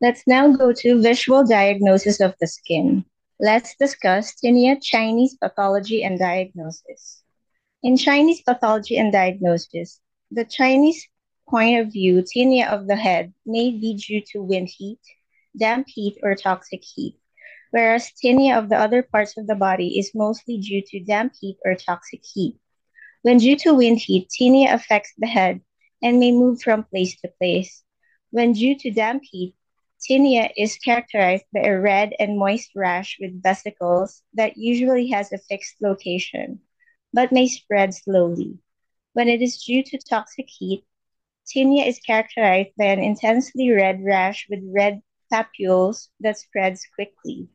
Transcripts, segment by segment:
Let's now go to visual diagnosis of the skin. Let's discuss tinea Chinese pathology and diagnosis. In Chinese pathology and diagnosis, the Chinese point of view, tinea of the head may be due to wind heat, damp heat, or toxic heat, whereas tinea of the other parts of the body is mostly due to damp heat or toxic heat. When due to wind heat, tinea affects the head and may move from place to place. When due to damp heat, tinea is characterized by a red and moist rash with vesicles that usually has a fixed location, but may spread slowly. When it is due to toxic heat, tinea is characterized by an intensely red rash with red papules that spreads quickly.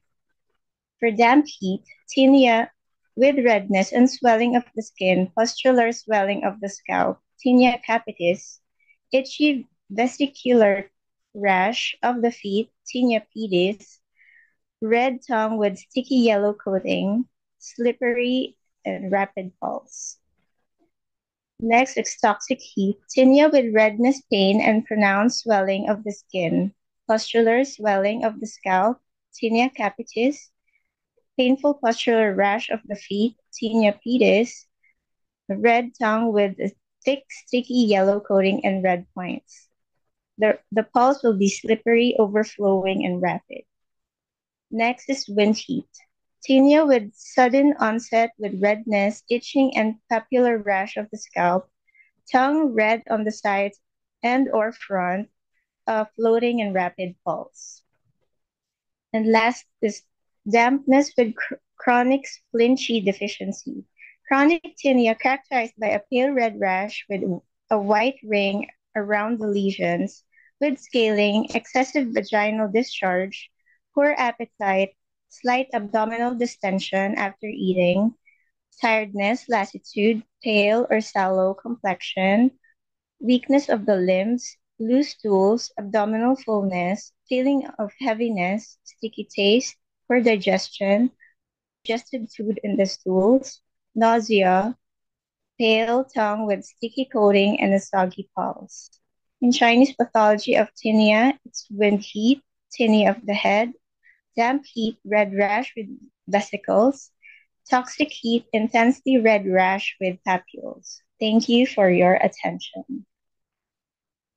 For damp heat, tinea with redness and swelling of the skin, pustular swelling of the scalp, tinea capitis, itchy vesicular rash of the feet, tinea pedis, red tongue with sticky yellow coating, slippery and rapid pulse. Next is toxic heat, tinea with redness, pain, and pronounced swelling of the skin, pustular swelling of the scalp, tinea capitis, painful pustular rash of the feet, tinea pedis, red tongue with a thick, sticky yellow coating and red points. The pulse will be slippery, overflowing, and rapid. Next is wind heat. Tinea with sudden onset with redness, itching, and papular rash of the scalp, tongue red on the sides and or front, floating and rapid pulse. And last is dampness with chronic splinchy deficiency. Chronic tinea characterized by a pale red rash with a white ring around the lesions, with scaling, excessive vaginal discharge, poor appetite, slight abdominal distension after eating, tiredness, lassitude, pale or sallow complexion, weakness of the limbs, loose stools, abdominal fullness, feeling of heaviness, sticky taste, poor digestion, digested food in the stools, nausea, pale tongue with sticky coating, and a soggy pulse. In Chinese pathology of tinea, it's wind heat, tinea of the head, damp heat, red rash with vesicles, toxic heat, intensely red rash with papules. Thank you for your attention.